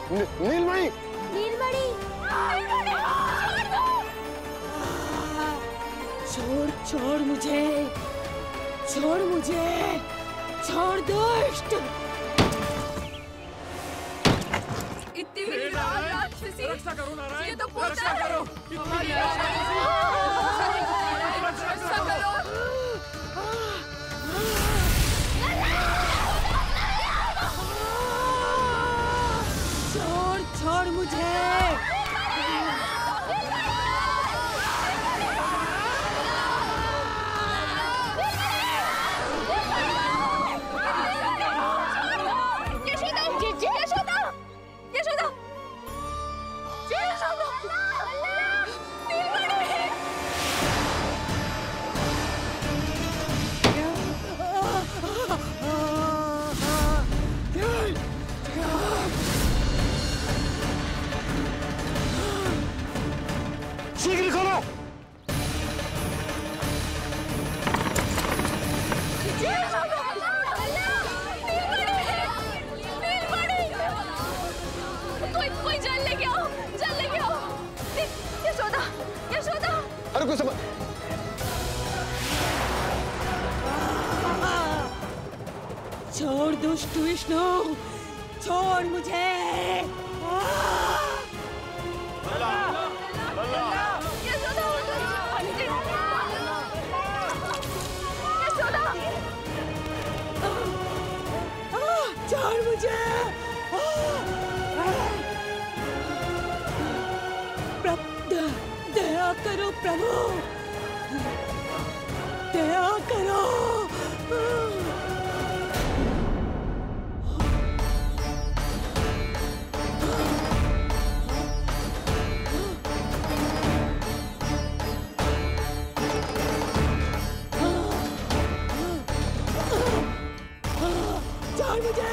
नीलमणि, नीलमणि, छोड़ छोड़ मुझे, छोड़ मुझे, छोड़ दुष्ट। इतनी विकराल राक्षसी, रक्षा करो नारायण, ये तो पूजा रक्षा है। करो, रक्षा करो। छोड़ छोड़ मुझे। शीघ्र खोलो। कोई जल लेके आओ, जल लेके आओ। यशोदा, यशोदा। अरे कोई समझ। छोड़ दुष्ट विष्णु, छोड़ मुझे। छोड़ मुझे। दया करो प्रभु, दया करो। छोड़ मुझे।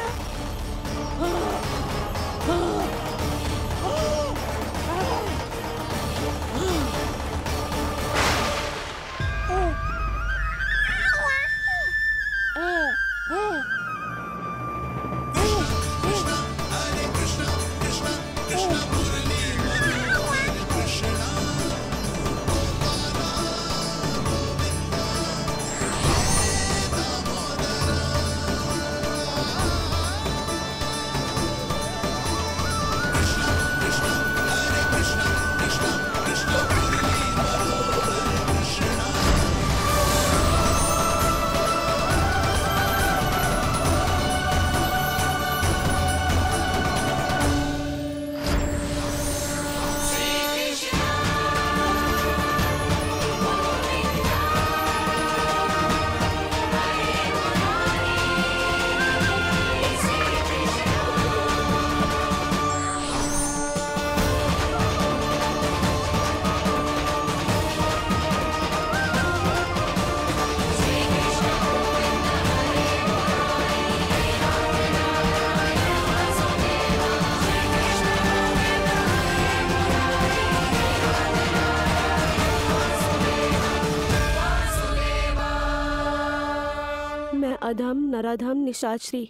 अधम नराधम निशाचरी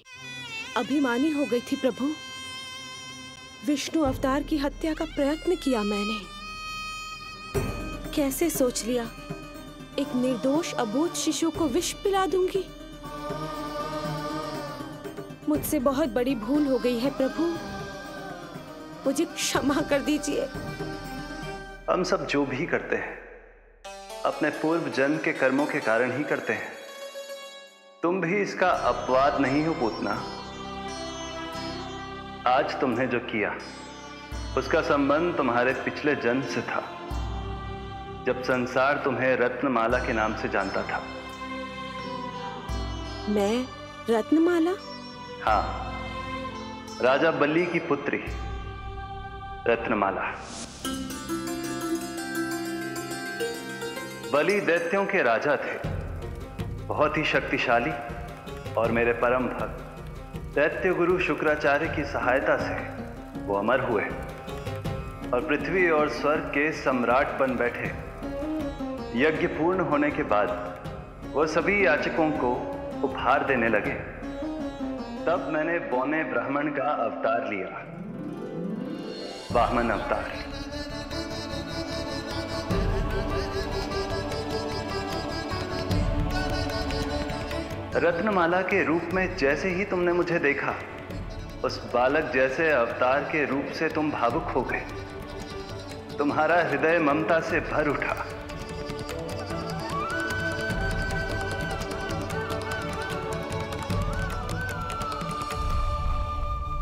अभिमानी हो गई थी प्रभु। विष्णु अवतार की हत्या का प्रयत्न किया मैंने। कैसे सोच लिया एक निर्दोष अबोध शिशु को विष पिला दूंगी। मुझसे बहुत बड़ी भूल हो गई है प्रभु, मुझे क्षमा कर दीजिए। हम सब जो भी करते हैं अपने पूर्व जन्म के कर्मों के कारण ही करते हैं। तुम भी इसका अपवाद नहीं हो पूतना। आज तुमने जो किया उसका संबंध तुम्हारे पिछले जन्म से था, जब संसार तुम्हें रत्नमाला के नाम से जानता था। मैं रत्नमाला? हाँ, राजा बलि की पुत्री रत्नमाला। बलि दैत्यों के राजा थे, बहुत ही शक्तिशाली, और मेरे परम भक्त दैत्य गुरु शुक्राचार्य की सहायता से वो अमर हुए और पृथ्वी और स्वर्ग के सम्राट बन बैठे। यज्ञ पूर्ण होने के बाद वो सभी याचकों को उपहार देने लगे। तब मैंने बौने ब्राह्मण का अवतार लिया वामन अवतार। रत्नमाला के रूप में जैसे ही तुमने मुझे देखा, उस बालक जैसे अवतार के रूप से तुम भावुक हो गए। तुम्हारा हृदय ममता से भर उठा।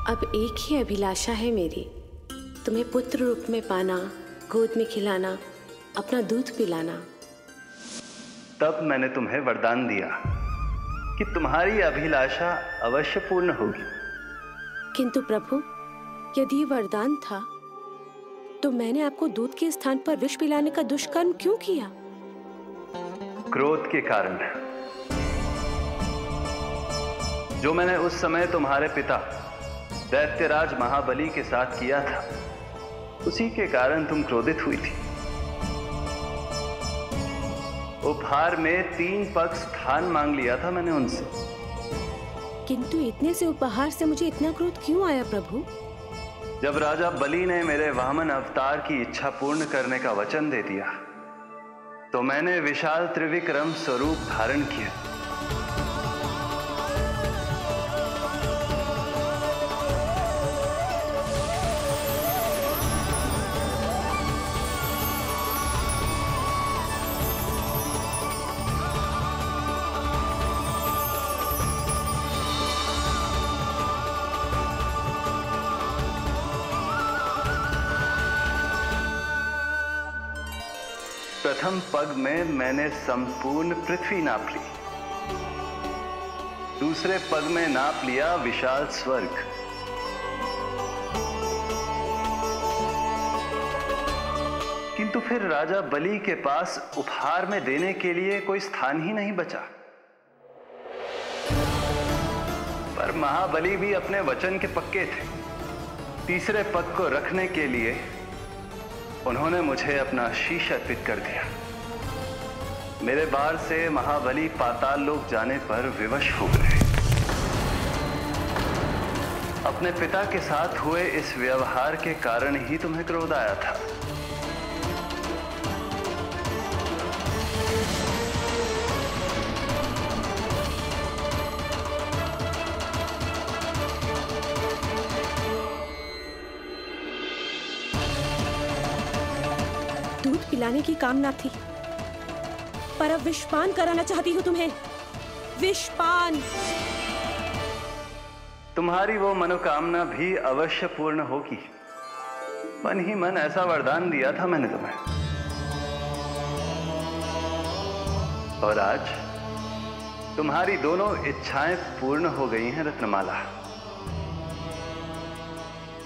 अब एक ही अभिलाषा है मेरी, तुम्हें पुत्र रूप में पाना, गोद में खिलाना, अपना दूध पिलाना। तब मैंने तुम्हें वरदान दिया कि तुम्हारी अभिलाषा अवश्य पूर्ण होगी। किंतु प्रभु, यदि वरदान था तो मैंने आपको दूध के स्थान पर विष पिलाने का दुष्कर्म क्यों किया? क्रोध के कारण, जो मैंने उस समय तुम्हारे पिता दैत्यराज महाबली के साथ किया था, उसी के कारण तुम क्रोधित हुई थी। उपहार में 3 पग स्थान मांग लिया था मैंने उनसे। किंतु इतने से उपहार से मुझे इतना क्रोध क्यों आया प्रभु? जब राजा बलि ने मेरे वामन अवतार की इच्छा पूर्ण करने का वचन दे दिया, तो मैंने विशाल त्रिविक्रम स्वरूप धारण किया। प्रथम पग में मैंने संपूर्ण पृथ्वी नाप ली। दूसरे पग में नाप लिया विशाल स्वर्ग। किंतु फिर राजा बलि के पास उपहार में देने के लिए कोई स्थान ही नहीं बचा। पर महाबली भी अपने वचन के पक्के थे। तीसरे पग को रखने के लिए उन्होंने मुझे अपना शीश अर्पित कर दिया। मेरे बार से महाबली पाताल लोक जाने पर विवश हो गए। अपने पिता के साथ हुए इस व्यवहार के कारण ही तुम्हें क्रोध आया था। दूध पिलाने की कामना थी, पर अब विषपान कराना चाहती हूँ तुम्हें। विषपान। तुम्हारी वो मनोकामना भी अवश्य पूर्ण होगी। मन ही मन ऐसा वरदान दिया था मैंने तुम्हें। और आज तुम्हारी दोनों इच्छाएं पूर्ण हो गई हैं रत्नमाला।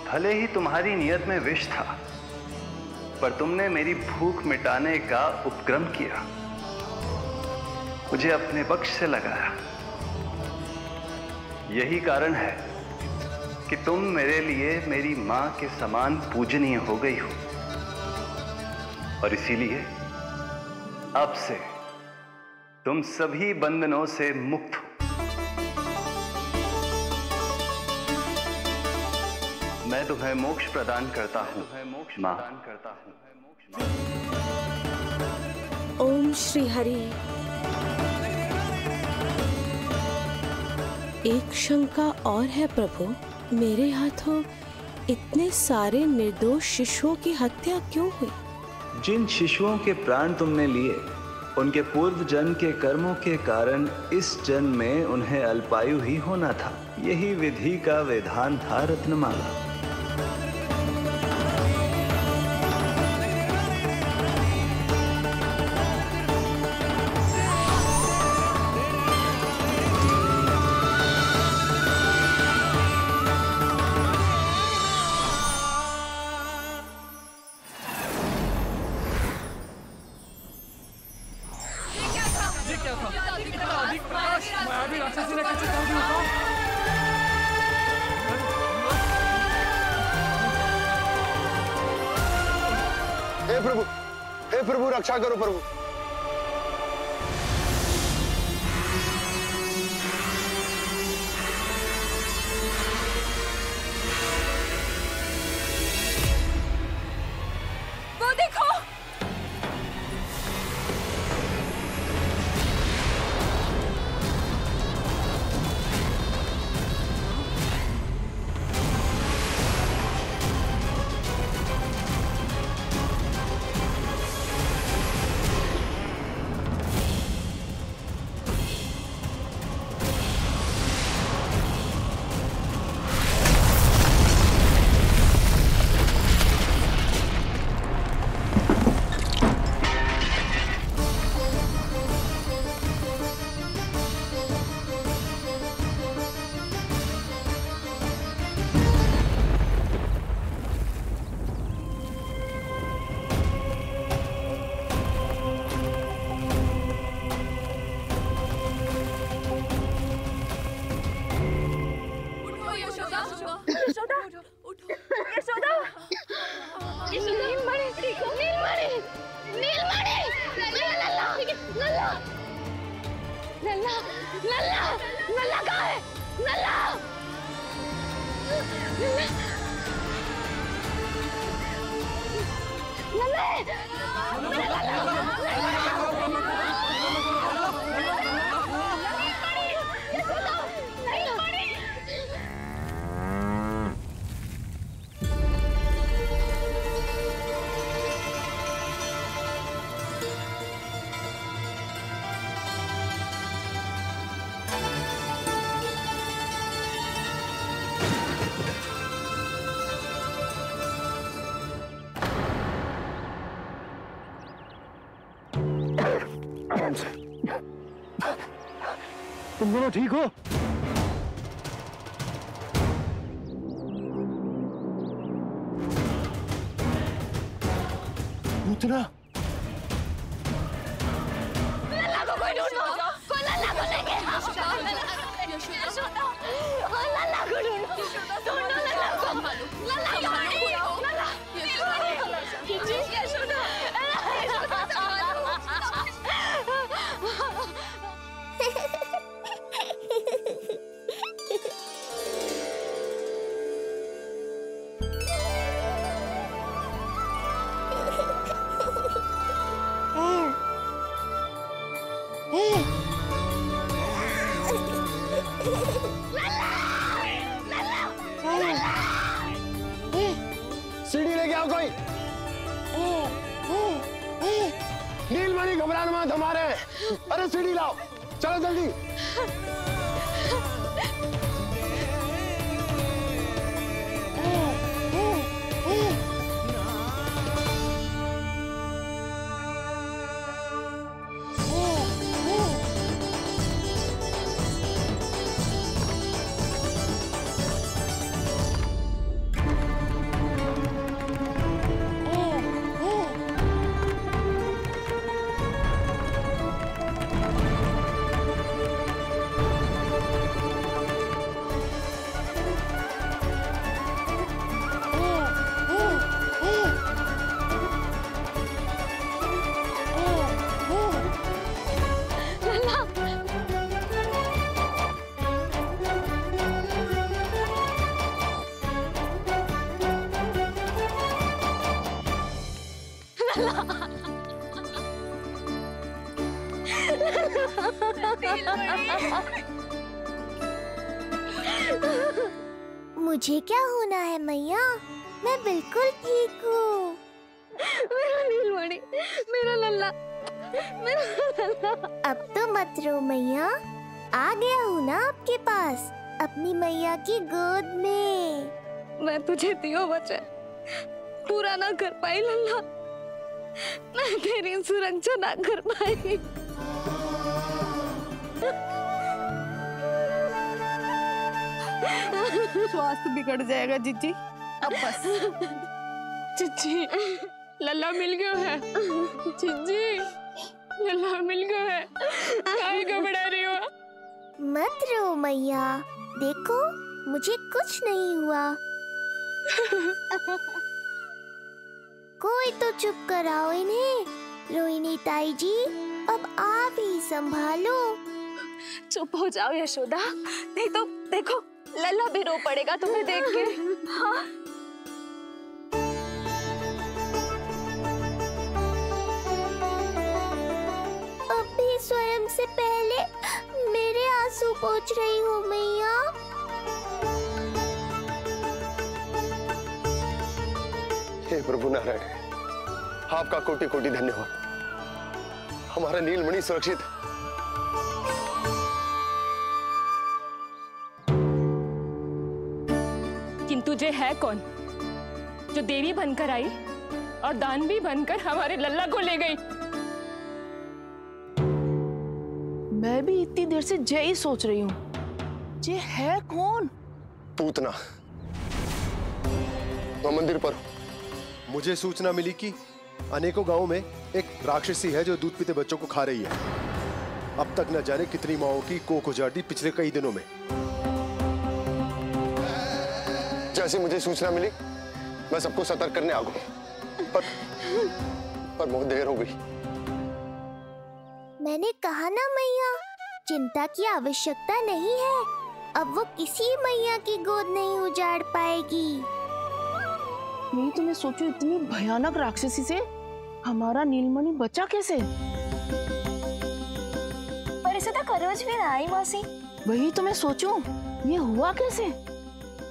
भले ही तुम्हारी नियत में विष था, पर तुमने मेरी भूख मिटाने का उपक्रम किया, मुझे अपने पक्ष से लगाया। यही कारण है कि तुम मेरे लिए मेरी मां के समान पूजनीय हो गई हो। और इसीलिए अब से तुम सभी बंधनों से मुक्त हो। मैं तुम्हें मोक्ष प्रदान करता हूं मां। ओम श्री हरि। एक शंका और है प्रभु, मेरे हाथों इतने सारे निर्दोष शिशुओं की हत्या क्यों हुई? जिन शिशुओं के प्राण तुमने लिए, उनके पूर्व जन्म के कर्मों के कारण इस जन्म में उन्हें अल्पायु ही होना था। यही विधि का विधान था रत्नमाला। हे प्रभु रक्षा करो प्रभु। नीलमणि, नीलमणि, नीलमणि, लल्ला, लल्ला, लल्ला, लल्ला, लल्ला कहाँ है? लल्ला, तुम दोनों ठीक हो? पूतना, लल्ला को कोई ढूंढो, कोई लल्ला को लेके आओ। यशोदा, लल्ला को ढूंढो, ढूंढो लल्ला को। लल्ला कहाँ है? लल्ला, नीलमणि, यशोदा, सीढ़ी लेके आओ कोई। नीलमणि घबराना मत, हमारे हैं। अरे सीढ़ी लाओ, चलो जल्दी। मुझे क्या होना है मैया, मैं बिल्कुल ठीक हूँ। मेरा नीलमणि, मेरा लल्ला, मेरा लल्ला। अब तो मत रो मैया, आ गया हूँ ना आपके पास, अपनी मैया की गोद में। मैं तुझे दियो वचन पूरा ना कर पाई लल्ला, मैं तेरी सुरक्षा ना कर पाई। स्वास्थ्य बिगड़ जाएगा जीजी, अब बस। जीजी, लल्ला मिल गया है। जीजी, लल्ला मिल गया है। काहे घबरा रही हो? मत रो मैया, देखो मुझे कुछ नहीं हुआ। कोई तो चुप कराओ इन्हें। रोहिणी ताई जी, अब आप ही संभालो। चुप हो जाओ यशोदा, नहीं तो देखो लल्ला भी रो पड़ेगा तुम्हें देख के। हाँ? अब भी स्वयं से पहले मेरे आंसू पोंछ रही हो मैया। हे प्रभु नारायण, आपका कोटि कोटि धन्यवाद। हमारा नीलमणि सुरक्षित है। किंतु जे है कौन जो देवी बनकर आई और दानवी बनकर हमारे लल्ला को ले गई? मैं भी इतनी देर से जय ही सोच रही हूँ, जे है कौन? पूतना, मैं मंदिर पर हूँ। मुझे सूचना मिली कि अनेकों गांवों में एक राक्षसी है जो दूध पीते बच्चों को खा रही है। अब तक न जाने कितनी माओं की कोख उजाड़ दी पिछले कई दिनों में। जैसे मुझे सूचना मिली, मैं सबको सतर्क करने आ गया। पर बहुत देर हो गई। मैंने कहा ना मैया, चिंता की आवश्यकता नहीं है। अब वो किसी मैया की गोद नहीं उजाड़ पाएगी। नहीं तो मैं सोचू, इतनी भयानक राक्षसी से हमारा नीलमणि बचा कैसे? पर इसे तो खरोच भी ना आई मौसी। वही तो मैं सोचूं, ये हुआ कैसे?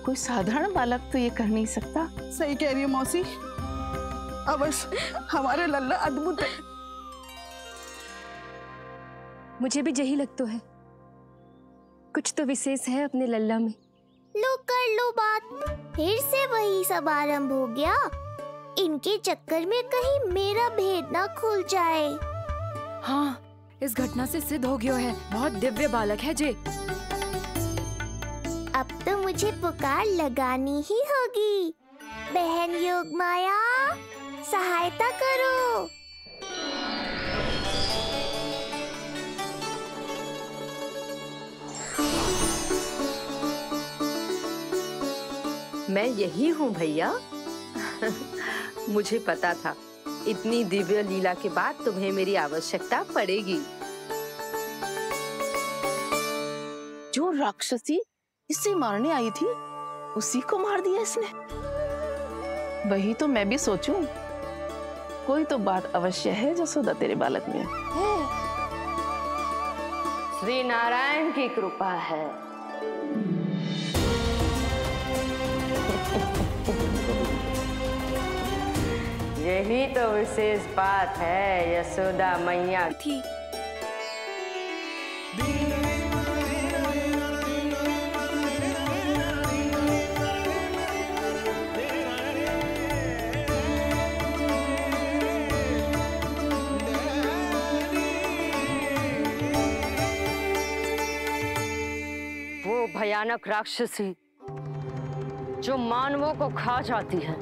कोई साधारण बालक तो ये कर नहीं सकता। सही कह रही है मौसी, अवश्य हमारे लल्ला अद्भुत है। मुझे भी यही लगता है, कुछ तो विशेष है अपने लल्ला में। लो कर लो बात, फिर से वही सब आरंभ हो गया। इनके चक्कर में कहीं मेरा भेद ना खुल जाए। हाँ, इस घटना से सिद्ध हो गया है, बहुत दिव्य बालक है जे। अब तो मुझे पुकार लगानी ही होगी। बहन योगमाया, सहायता करो। मैं यही हूँ भैया। मुझे पता था इतनी दिव्य लीला के बाद तुम्हें मेरी आवश्यकता पड़ेगी। जो राक्षसी इसे मारने आई थी, उसी को मार दिया इसने। वही तो मैं भी सोचूं, कोई तो बात अवश्य है जसोदा तेरे बालक में। श्री नारायण की कृपा है। यही तो विशेष बात है यशोदा मैया थी। वो भयानक राक्षसी जो मानवों को खा जाती है,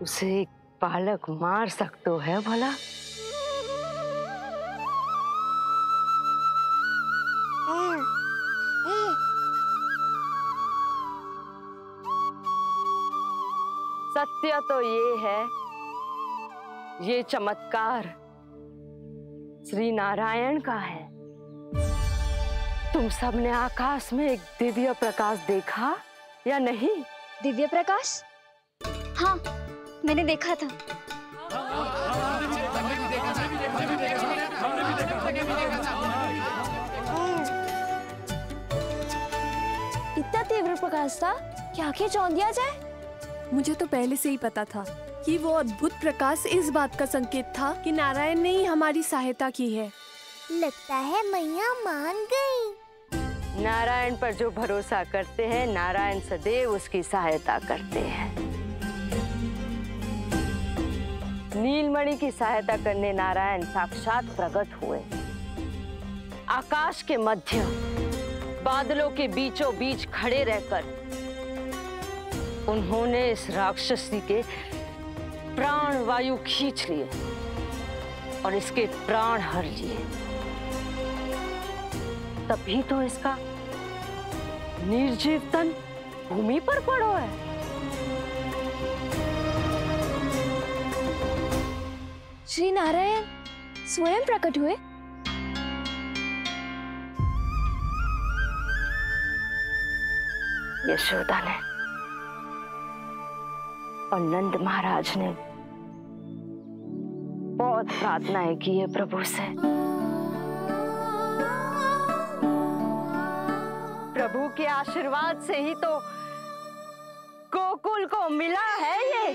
उसे एक बालक मार सकते है भला? सत्य तो ये है, ये चमत्कार श्री नारायण का है। तुम सबने आकाश में एक दिव्य प्रकाश देखा या नहीं? दिव्य प्रकाश? हाँ, मैंने देखा था। इतना तीव्र प्रकाश था कि आंखें चौंधिया जाए। मुझे तो पहले से ही पता था कि वो अद्भुत प्रकाश इस बात का संकेत था कि नारायण ने ही हमारी सहायता की है। लगता है मैया मान गई। नारायण पर जो भरोसा करते हैं, नारायण सदैव उसकी सहायता करते हैं। नीलमणि की सहायता करने नारायण साक्षात प्रकट हुए। आकाश के मध्य बादलों के बीचों बीच खड़े रहकर उन्होंने इस राक्षसी के प्राण वायु खींच लिए और इसके प्राण हर लिए। तभी तो इसका निर्जीव तन भूमि पर पड़ो है। श्री नारायण स्वयं प्रकट हुए। यशोदा ने और नंद महाराज ने बहुत प्रार्थनाएं की है प्रभु से। प्रभु के आशीर्वाद से ही तो गोकुल को मिला है ये।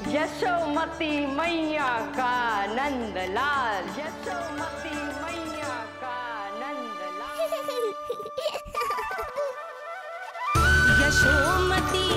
यशोमती मैया का नंदलाल, यशोमती मैया का नंदलाल। यशोमती